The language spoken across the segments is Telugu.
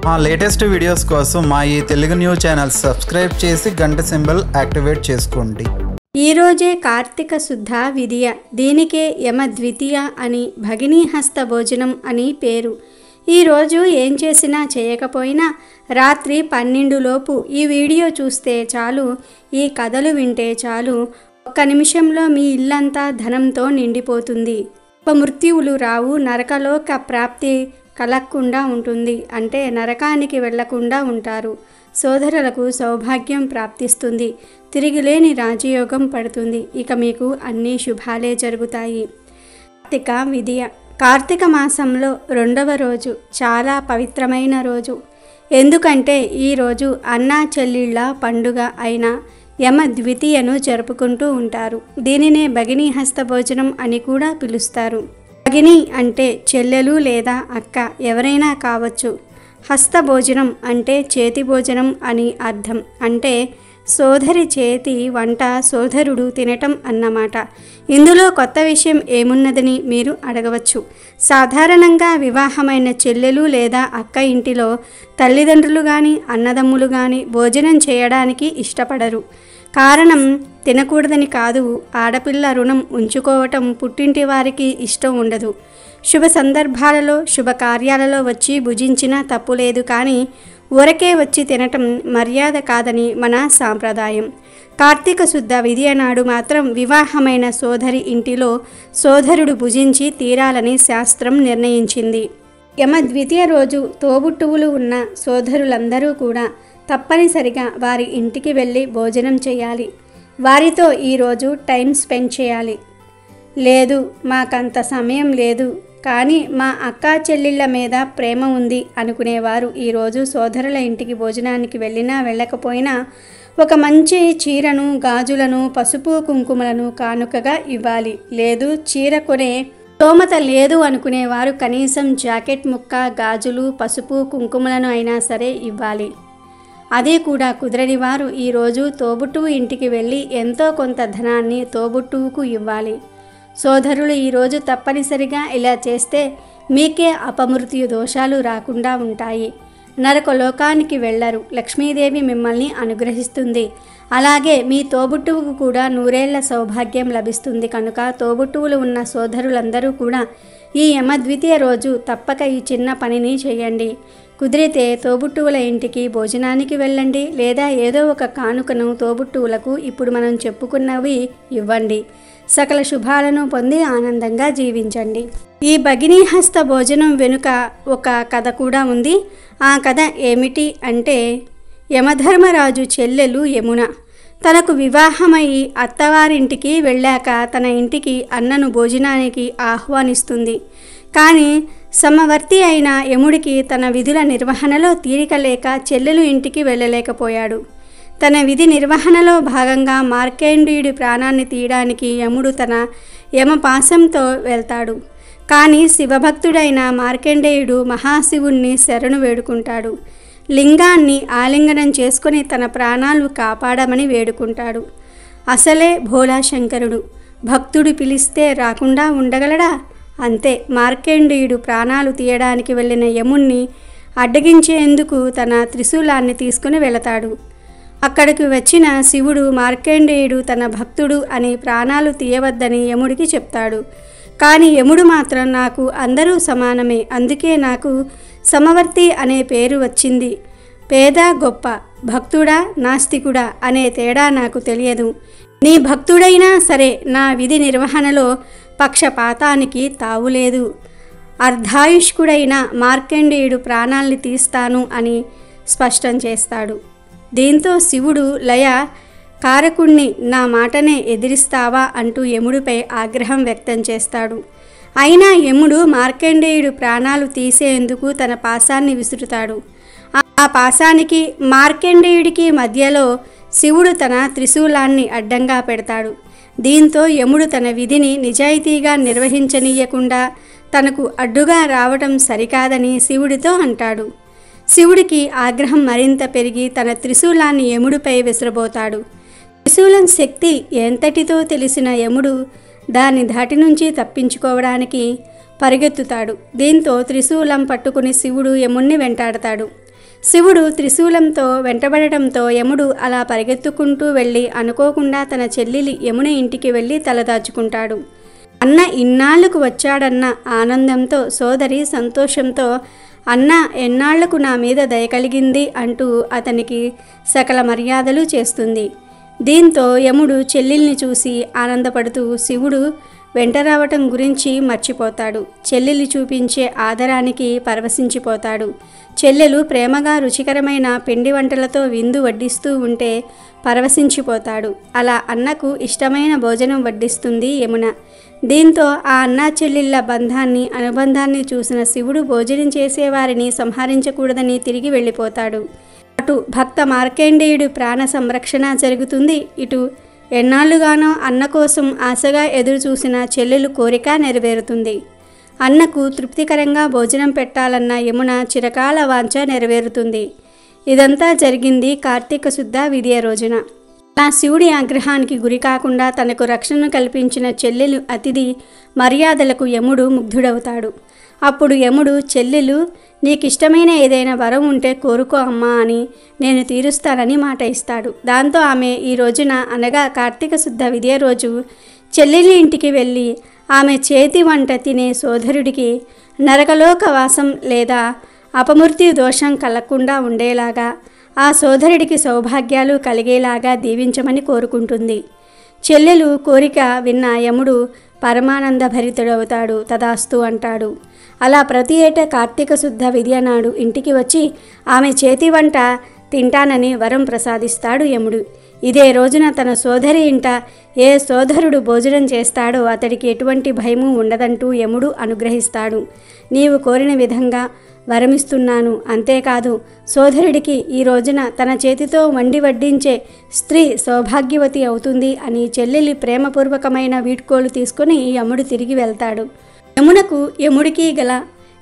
మా లేటెస్ట్ వీడియోస్ కోసం మా ఈ తెలుగు న్యూస్ ఛానల్ సబ్స్క్రైబ్ చేసి గంట సింబల్ యాక్టివేట్ చేసుకోండి. ఈ రోజే కార్తీక శుద్ధ విదియ. దీనికే యమ ద్వితీయ అని భగినీ హస్త భోజనం అని పేరు. ఈరోజు ఏం చేసినా చేయకపోయినా రాత్రి 12 లోపు ఈ వీడియో చూస్తే చాలు, ఈ కథలు వింటే చాలు, ఒక్క నిమిషంలో మీ ఇల్లంతా ధనంతో నిండిపోతుంది. మృత్యువులు రావు, నరకలోక ప్రాప్తి కలగకుండా ఉంటుంది. అంటే నరకానికి వెళ్లకుండా ఉంటారు. సోదరులకు సౌభాగ్యం ప్రాప్తిస్తుంది. తిరిగిలేని రాజయోగం పడుతుంది. ఇక మీకు అన్ని శుభాలే జరుగుతాయి. కార్తీక విదియ. కార్తీక మాసంలో 2వ రోజు చాలా పవిత్రమైన రోజు. ఎందుకంటే ఈరోజు అన్నా చెల్లిళ్ళ పండుగ అయిన యమ ద్వితీయను జరుపుకుంటూ ఉంటారు. దీనినే భగినీ హస్త భోజనం అని కూడా పిలుస్తారు. భగిని అంటే చెల్లెలు లేదా అక్క ఎవరైనా కావచ్చు. హస్త భోజనం అంటే చేతి భోజనం అని అర్థం. అంటే సోదరి చేతి వంట సోదరుడు తినటం అన్నమాట. ఇందులో కొత్త విషయం ఏమున్నదని మీరు అడగవచ్చు. సాధారణంగా వివాహమైన చెల్లెలు లేదా అక్క ఇంటిలో తల్లిదండ్రులు కానీ అన్నదమ్ములు కానీ భోజనం చేయడానికి ఇష్టపడరు. కారణం తినకూడదని కాదు, ఆడపిల్ల రుణం ఉంచుకోవటం పుట్టింటి వారికి ఇష్టం ఉండదు. శుభ సందర్భాలలో శుభకార్యాలలో వచ్చి భుజించినా తప్పులేదు, కానీ ఊరకే వచ్చి తినటం మర్యాద కాదని మన సాంప్రదాయం. కార్తీక శుద్ధ విదియ నాడు మాత్రం వివాహమైన సోదరి ఇంటిలో సోదరుడు భుజించి తీరాలని శాస్త్రం నిర్ణయించింది. యమ ద్వితీయ రోజు తోబుట్టువులు ఉన్న సోదరులందరూ కూడా తప్పనిసరిగా వారి ఇంటికి వెళ్ళి భోజనం చేయాలి. వారితో ఈరోజు టైం స్పెండ్ చేయాలి. లేదు, మాకంత సమయం లేదు, కానీ మా అక్కా చెల్లిళ్ళ మీద ప్రేమ ఉంది అనుకునేవారు ఈరోజు సోదరుల ఇంటికి భోజనానికి వెళ్ళినా వెళ్ళకపోయినా ఒక మంచి చీరను, గాజులను, పసుపు కుంకుమలను కానుకగా ఇవ్వాలి. లేదు, చీర కొనే స్తోమత లేదు అనుకునేవారు కనీసం జాకెట్ ముక్క, గాజులు, పసుపు కుంకుమలను అయినా సరే ఇవ్వాలి. అదే కూడా కుదరని వారు ఈరోజు తోబుట్టువు ఇంటికి వెళ్ళి ఎంతో కొంత ధనాన్ని తోబుట్టువుకు ఇవ్వాలి. సోదరులు ఈరోజు తప్పనిసరిగా ఇలా చేస్తే మీకే అపమృత్యు దోషాలు రాకుండా ఉంటాయి. నరకలోకానికి వెళ్ళరు. లక్ష్మీదేవి మిమ్మల్ని అనుగ్రహిస్తుంది. అలాగే మీ తోబుట్టువుకు కూడా 100 ఏళ్ల సౌభాగ్యం లభిస్తుంది. కనుక తోబుట్టువులు ఉన్న సోదరులందరూ కూడా ఈ యమద్వితీయ రోజు తప్పక ఈ చిన్న పనిని చేయండి. కుదిరితే తోబుట్టువుల ఇంటికి భోజనానికి వెళ్ళండి, లేదా ఏదో ఒక కానుకను తోబుట్టువులకు ఇప్పుడు మనం చెప్పుకున్నవి ఇవ్వండి. సకల శుభాలను పొంది ఆనందంగా జీవించండి. ఈ భగినీ హస్త భోజనం వెనుక ఒక కథ కూడా ఉంది. ఆ కథ ఏమిటి అంటే, యమధర్మరాజు చెల్లెలు యమున తనకు వివాహమయ్యి అత్తవారింటికి వెళ్ళాక తన ఇంటికి అన్నను భోజనానికి ఆహ్వానిస్తుంది. కానీ సమవర్తి అయిన యముడికి తన విధుల నిర్వహణలో తీరిక లేక చెల్లెలు ఇంటికి వెళ్ళలేకపోయాడు. తన విధి నిర్వహణలో భాగంగా మార్కండేయుడి ప్రాణాన్ని తీయడానికి యముడు తన యమపాశంతో వెళ్తాడు. కానీ శివభక్తుడైన మార్కండేయుడు మహాశివుణ్ణి శరణు వేడుకుంటాడు. లింగాన్ని ఆలింగనం చేసుకుని తన ప్రాణాలు కాపాడమని వేడుకుంటాడు. అసలే భోలా శంకరుడు, భక్తుడు పిలిస్తే రాకుండా ఉండగలడా? అంతే, మార్కండేయుడు ప్రాణాలు తీయడానికి వెళ్ళిన యముణ్ణి అడ్డగించేందుకు తన త్రిశూలాన్ని తీసుకుని వెళతాడు. అక్కడికి వచ్చిన శివుడు మార్కండేయుడు తన భక్తుడు అని ప్రాణాలు తీయవద్దని యముడికి చెప్తాడు. కానీ యముడు మాత్రం నాకు అందరూ సమానమే, అందుకే నాకు సమవర్తి అనే పేరు వచ్చింది. పేద గొప్ప, భక్తుడా నాస్తికుడా అనే తేడా నాకు తెలియదు. నీ భక్తుడైనా సరే నా విధి నిర్వహణలో పక్షపాతానికి తావులేదు. అర్ధాయుష్కుడైన మార్కండేయుడు ప్రాణాల్ని తీస్తాను అని స్పష్టం చేస్తాడు. దీంతో శివుడు లయ కారకుణ్ణి నా మాటనే ఎదిరిస్తావా అంటూ యముడిపై ఆగ్రహం వ్యక్తం చేస్తాడు. అయినా యముడు మార్కండేయుడు ప్రాణాలు తీసేందుకు తన పాశాన్ని విసురుతాడు. ఆ పాశానికి మార్కండేయుడికి మధ్యలో శివుడు తన త్రిశూలాన్ని అడ్డంగా పెడతాడు. దీంతో యముడు తన విధిని నిజాయితీగా నిర్వహించనీయకుండా తనకు అడ్డుగా రావటం సరికాదని శివుడితో అంటాడు. శివుడికి ఆగ్రహం మరింత పెరిగి తన త్రిశూలాన్ని యముడిపై విసిరబోతాడు. త్రిశూలం శక్తి ఎంతటితో తెలిసిన యముడు దాని ధాటి నుంచి తప్పించుకోవడానికి పరిగెత్తుతాడు. దీంతో త్రిశూలం పట్టుకుని శివుడు యముణ్ణి వెంటాడతాడు. శివుడు త్రిశూలంతో వెంటబడటంతో యముడు అలా పరిగెత్తుకుంటూ వెళ్ళి అనుకోకుండా తన చెల్లెలి యమున ఇంటికి వెళ్ళి తలదాచుకుంటాడు. అన్న ఇన్నాళ్లకు వచ్చాడన్న ఆనందంతో సోదరి సంతోషంతో అన్న ఎన్నాళ్లకు నా మీద దయ కలిగింది అంటూ అతనికి సకల మర్యాదలు చేస్తుంది. దీంతో యముడు చెల్లెల్ని చూసి ఆనందపడుతూ శివుడు వెంట రావటం గురించి మర్చిపోతాడు. చెల్లెలు చూపించే ఆదరానికి పరవశించిపోతాడు. చెల్లెలు ప్రేమగా రుచికరమైన పిండి వంటలతో విందు వడ్డిస్తూ ఉంటే పరవశించిపోతాడు. అలా అన్నకు ఇష్టమైన భోజనం వడ్డిస్తుంది యమున. దీంతో ఆ అన్నా చెల్లెళ్ళ బంధాన్ని అనుబంధాన్ని చూసిన శివుడు భోజనం చేసేవారిని సంహరించకూడదని తిరిగి వెళ్ళిపోతాడు. అటు భక్త మార్కండేయుడు ప్రాణ సంరక్షణ జరుగుతుంది. ఇటు ఎన్నాళ్ళుగానో అన్న కోసం ఆశగా ఎదురు చూసిన చెల్లెలు కోరిక నెరవేరుతుంది. అన్నకు తృప్తికరంగా భోజనం పెట్టాలన్న యమున చిరకాల వాంఛ నెరవేరుతుంది. ఇదంతా జరిగింది కార్తీక శుద్ధ విదియ రోజున. ఆ శివుడి ఆగ్రహానికి గురి కాకుండా తనకు రక్షణ కల్పించిన చెల్లెలు అతిథి మర్యాదలకు యముడు ముగ్ధుడవుతాడు. అప్పుడు యముడు, చెల్లెలు నీకిష్టమైన ఏదైనా వరం ఉంటే కోరుకో అమ్మా అని నేను తీరుస్తానని మాట ఇస్తాడు. దాంతో ఆమె ఈ రోజున అనగా కార్తీక శుద్ధ విదియ రోజు చెల్లెలి ఇంటికి వెళ్ళి ఆమె చేతి వంట తినే సోదరుడికి నరకలోక వాసం లేదా అపమృత్యు దోషం కలగకుండా ఉండేలాగా ఆ సోదరుడికి సౌభాగ్యాలు కలిగేలాగా దీవించమని కోరుకుంటుంది. చెల్లెలు కోరిక విన్న యముడు పరమానంద భరితుడవుతాడు. తదాస్తు అంటాడు. అలా ప్రతి ఏటా కార్తీక శుద్ధ విదియ నాడు ఇంటికి వచ్చి ఆమె చేతి వంట తింటానని వరం ప్రసాదిస్తాడు యముడు. ఇదే రోజున తన సోదరి ఇంట ఏ సోదరుడు భోజనం చేస్తాడో అతడికి ఎటువంటి భయము ఉండదంటూ యముడు అనుగ్రహిస్తాడు. నీవు కోరిన విధంగా వరమిస్తున్నాను. అంతేకాదు సోదరుడికి ఈ రోజున తన చేతితో వండి వడ్డించే స్త్రీ సౌభాగ్యవతి అవుతుంది అని చెల్లెలి ప్రేమపూర్వకమైన వీడ్కోలు తీసుకుని యముడు తిరిగి వెళ్తాడు. యమునకు యముడికి గల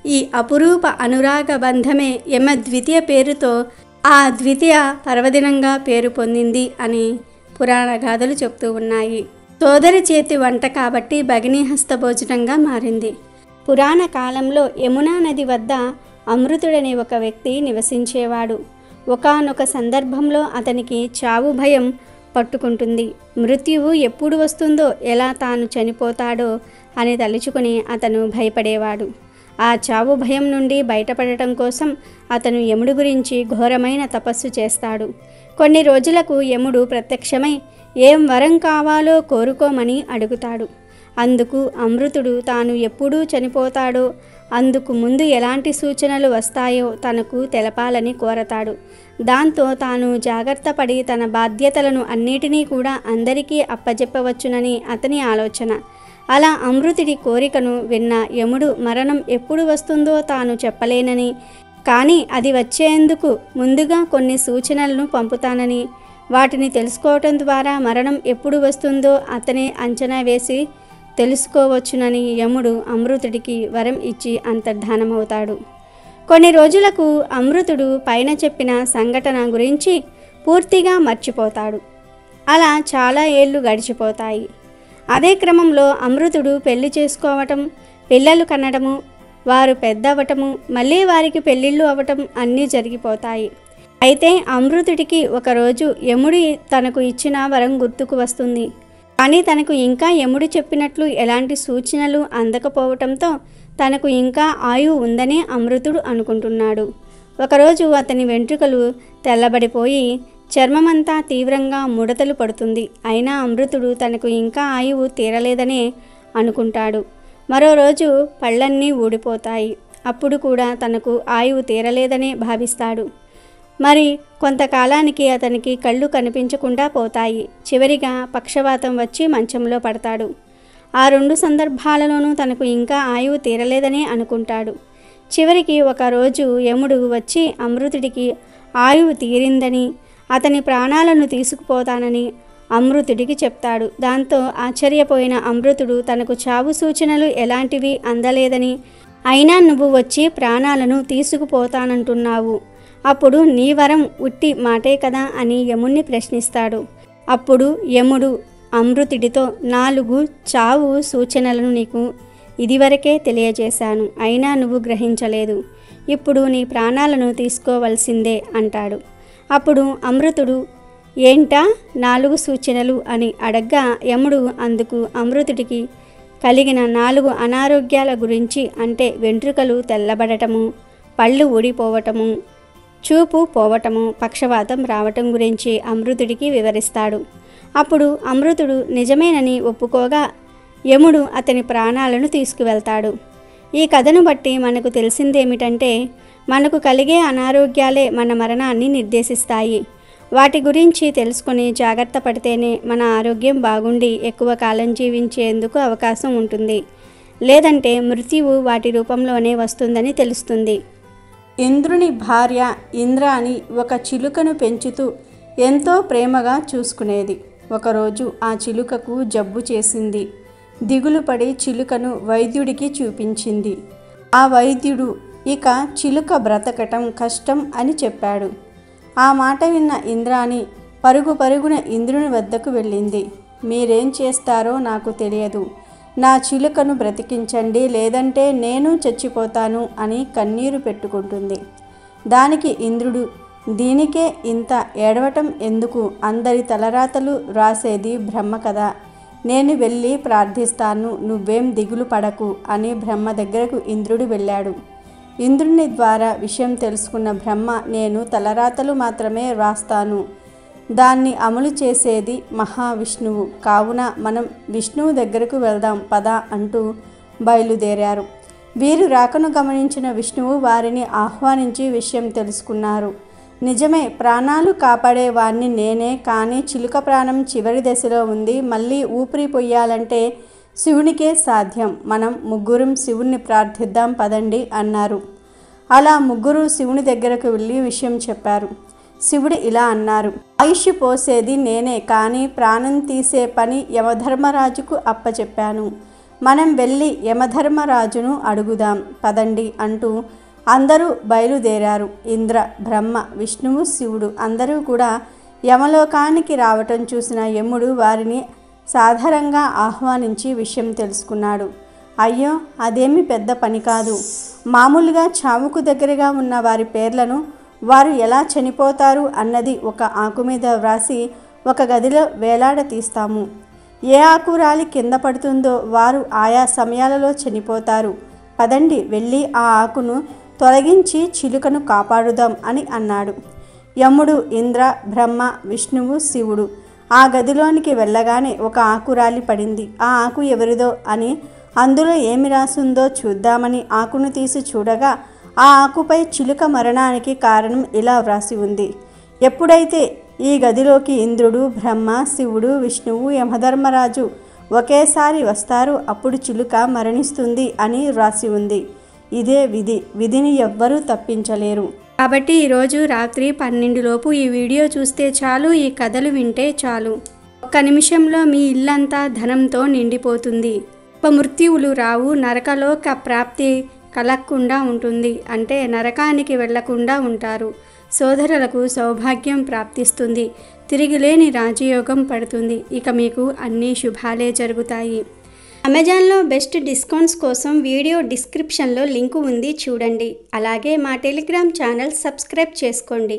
ఈ అపురూప అనురాగ బంధమే యమ ద్వితీయ పేరుతో ఆ ద్వితీయ పర్వదినంగా పేరు పొందింది అని పురాణ గాథలు చెప్తూ ఉన్నాయి. సోదరి చేతి వంట కాబట్టి భగినీహస్త భోజనంగా మారింది. పురాణ కాలంలో యమునా నది వద్ద అమృతుడనే ఒక వ్యక్తి నివసించేవాడు. ఒకానొక సందర్భంలో అతనికి చావు భయం పట్టుకుంటుంది. మృత్యువు ఎప్పుడు వస్తుందో, ఎలా తాను చనిపోతాడో అని తలుచుకుని అతను భయపడేవాడు. ఆ చావు భయం నుండి బయటపడటం కోసం అతను యముడు గురించి ఘోరమైన తపస్సు చేస్తాడు. కొన్ని రోజులకు యముడు ప్రత్యక్షమై ఏం వరం కావాలో కోరుకోమని అడుగుతాడు. అందుకు అమృతుడు తాను ఎప్పుడు చనిపోతాడో, అందుకు ముందు ఎలాంటి సూచనలు వస్తాయో తనకు తెలపాలని కోరతాడు. దాంతో తాను జాగ్రత్త పడి తన బాధ్యతలను అన్నిటినీ కూడా అందరికీ అప్పజెప్పవచ్చునని అతని ఆలోచన. అలా అమృతుడి కోరికను విన్న యముడు మరణం ఎప్పుడు వస్తుందో తాను చెప్పలేనని, కానీ అది వచ్చేందుకు ముందుగా కొన్ని సూచనలను పంపుతానని, వాటిని తెలుసుకోవటం ద్వారా మరణం ఎప్పుడు వస్తుందో అతనే అంచనా వేసి తెలుసుకోవచ్చునని యముడు అమృతుడికి వరం ఇచ్చి అంతర్ధానమవుతాడు. కొన్ని రోజులకు అమృతుడు పైన చెప్పిన సంఘటన గురించి పూర్తిగా మర్చిపోతాడు. అలా చాలా ఏళ్ళు గడిచిపోతాయి. అదే క్రమంలో అమృతుడు పెళ్లి చేసుకోవటం, పిల్లలు కనడము, వారు పెద్దవటము, మళ్ళీ వారికి పెళ్ళిళ్ళు అవ్వటం అన్నీ జరిగిపోతాయి. అయితే అమృతుడికి ఒకరోజు యముడు తనకు ఇచ్చిన వరం గుర్తుకు వస్తుంది. కానీ తనకు ఇంకా యముడు చెప్పినట్లు ఎలాంటి సూచనలు అందకపోవటంతో తనకు ఇంకా ఆయువు ఉందని అమృతుడు అనుకుంటున్నాడు. ఒకరోజు అతని వెంట్రుకలు తెల్లబడిపోయి చర్మమంతా తీవ్రంగా ముడతలు పడుతుంది. అయినా అమృతుడు తనకు ఇంకా ఆయువు తీరలేదనే అనుకుంటాడు. మరో రోజు పళ్ళన్నీ ఊడిపోతాయి. అప్పుడు కూడా తనకు ఆయువు తీరలేదనే భావిస్తాడు. మరి కొంతకాలానికి అతనికి కళ్ళు కనిపించకుండా పోతాయి. చివరిగా పక్షవాతం వచ్చి మంచంలో పడతాడు. ఆ 2 సందర్భాలలోనూ తనకు ఇంకా ఆయువు తీరలేదనే అనుకుంటాడు. చివరికి ఒకరోజు యముడు వచ్చి అమృతుడికి ఆయువు తీరిందని, అతని ప్రాణాలను తీసుకుపోతానని అమృతుడికి చెప్తాడు. దాంతో ఆశ్చర్యపోయిన అమృతుడు తనకు చావు సూచనలు ఎలాంటివి అందలేదని, అయినా నువ్వు వచ్చి ప్రాణాలను తీసుకుపోతానంటున్నావు, అప్పుడు నీ వరం ఉట్టి మాటే కదా అని యముణ్ణి ప్రశ్నిస్తాడు. అప్పుడు యముడు అమృతుడితో 4 చావు సూచనలను నీకు ఇదివరకే తెలియజేశాను, అయినా నువ్వు గ్రహించలేదు. ఇప్పుడు నీ ప్రాణాలను తీసుకోవలసిందే అంటాడు. అప్పుడు అమృతుడు ఏంటా 4 సూచనలు అని అడగ్గా యముడు అందుకు అమృతుడికి కలిగిన 4 అనారోగ్యాల గురించి, అంటే వెంట్రుకలు తెల్లబడటము, పళ్ళు ఊడిపోవటము, చూపు పోవటము, పక్షవాతం రావటం గురించి అమృతుడికి వివరిస్తాడు. అప్పుడు అమృతుడు నిజమేనని ఒప్పుకోగా యముడు అతని ప్రాణాలను తీసుకువెళ్తాడు. ఈ కథను బట్టి మనకు తెలిసిందేమిటంటే, మనకు కలిగే అనారోగ్యాలే మన మరణాన్ని నిర్దేశిస్తాయి. వాటి గురించి తెలుసుకొని జాగ్రత్త పడితేనే మన ఆరోగ్యం బాగుండి ఎక్కువ కాలం జీవించేందుకు అవకాశం ఉంటుంది. లేదంటే మృత్యువు వాటి రూపంలోనే వస్తుందని తెలుస్తుంది. ఇంద్రుని భార్య ఇంద్రాణి ఒక చిలుకను పెంచుతూ ఎంతో ప్రేమగా చూసుకునేది. ఒకరోజు ఆ చిలుకకు జబ్బు చేసింది. దిగులు పడి చిలుకను వైద్యుడికి చూపించింది. ఆ వైద్యుడు ఇక చిలుక బ్రతకటం కష్టం అని చెప్పాడు. ఆ మాట విన్న ఇంద్రాణి పరుగున ఇంద్రుని వద్దకు వెళ్ళింది. మీరేం చేస్తారో నాకు తెలియదు, నా చిలుకను బ్రతికించండి, లేదంటే నేను చచ్చిపోతాను అని కన్నీరు పెట్టుకుంటుంది. దానికి ఇంద్రుడు, దీనికే ఇంత ఏడవటం ఎందుకు? అందరి తలరాతలు రాసేది బ్రహ్మ కదా, నేను వెళ్ళి ప్రార్థిస్తాను, నువ్వేం దిగులు పడకు అని బ్రహ్మ దగ్గరకు ఇంద్రుడు వెళ్ళాడు. ఇంద్రుని ద్వారా విషయం తెలుసుకున్న బ్రహ్మ, నేను తలరాతలు మాత్రమే వ్రాస్తాను, దాన్ని అమలు చేసేది మహావిష్ణువు, కావున మనం విష్ణువు దగ్గరకు వెళ్దాం పద అంటూ బయలుదేరారు. వీరు రాకను గమనించిన విష్ణువు వారిని ఆహ్వానించి విషయం తెలుసుకున్నారు. నిజమే, ప్రాణాలు కాపాడే వాణ్ణి నేనే, కానీ చిలుక ప్రాణం చివరి దశలో ఉంది, మళ్ళీ ఊపిరి పొయ్యాలంటే శివునికే సాధ్యం, మనం ముగ్గురం శివుణ్ణి ప్రార్థిద్దాం పదండి అన్నారు. అలా ముగ్గురు శివుని దగ్గరకు వెళ్ళి విషయం చెప్పారు. శివుడు ఇలా అన్నారు, ఆయుష్ పోసేది నేనే, కానీ ప్రాణం తీసే పని యమధర్మరాజుకు అప్పచెప్పాను, మనం వెళ్ళి యమధర్మరాజును అడుగుదాం పదండి అంటూ అందరూ బయలుదేరారు. ఇంద్ర, బ్రహ్మ, విష్ణువు, శివుడు అందరూ కూడా యమలోకానికి రావటం చూసిన యముడు వారిని సాధారణంగా ఆహ్వానించి విషయం తెలుసుకున్నాడు. అయ్యో, అదేమి పెద్ద పని కాదు, మామూలుగా చావుకు దగ్గరగా ఉన్న వారి పేర్లను, వారు ఎలా చనిపోతారు అన్నది ఒక ఆకు మీద వ్రాసి ఒక గదిలో వేలాడ తీస్తాము. ఏ ఆకు రాలి కింద పడుతుందో వారు ఆయా సమయాలలో చనిపోతారు, పదండి వెళ్ళి ఆ ఆకును తొలగించి చిలుకను కాపాడుదాం అని అన్నాడు. యముడు, ఇంద్ర, బ్రహ్మ, విష్ణువు, శివుడు ఆ గదిలోనికి వెళ్ళగానే ఒక ఆకు రాలి పడింది. ఆ ఆకు ఎవరిదో అని, అందులో ఏమి రాసుందో చూద్దామని ఆకును తీసి చూడగా ఆ ఆకుపై చిలుక మరణానికి కారణం ఇలా వ్రాసి ఉంది. ఎప్పుడైతే ఈ గదిలోకి ఇంద్రుడు, బ్రహ్మ, శివుడు, విష్ణువు, యమధర్మరాజు ఒకేసారి వస్తారో అప్పుడు చిలుక మరణిస్తుంది అని వ్రాసి ఉంది. ఇదే విధి, విధిని ఎవ్వరూ తప్పించలేరు. కాబట్టి ఈరోజు రాత్రి 12 లోపు ఈ వీడియో చూస్తే చాలు, ఈ కథలు వింటే చాలు, ఒక్క నిమిషంలో మీ ఇల్లంతా ధనంతో నిండిపోతుంది. మృత్యువులు రావు, నరకలోక ప్రాప్తి కలగకుండా ఉంటుంది, అంటే నరకానికి వెళ్లకుండా ఉంటారు. సోదరులకు సౌభాగ్యం ప్రాప్తిస్తుంది, తిరిగిలేని రాజయోగం పడుతుంది. ఇక మీకు అన్ని శుభాలే జరుగుతాయి. అమెజాన్లో బెస్ట్ డిస్కౌంట్స్ కోసం వీడియో డిస్క్రిప్షన్లో లింకు ఉంది, చూడండి. అలాగే మా టెలిగ్రామ్ ఛానల్ సబ్స్క్రైబ్ చేసుకోండి.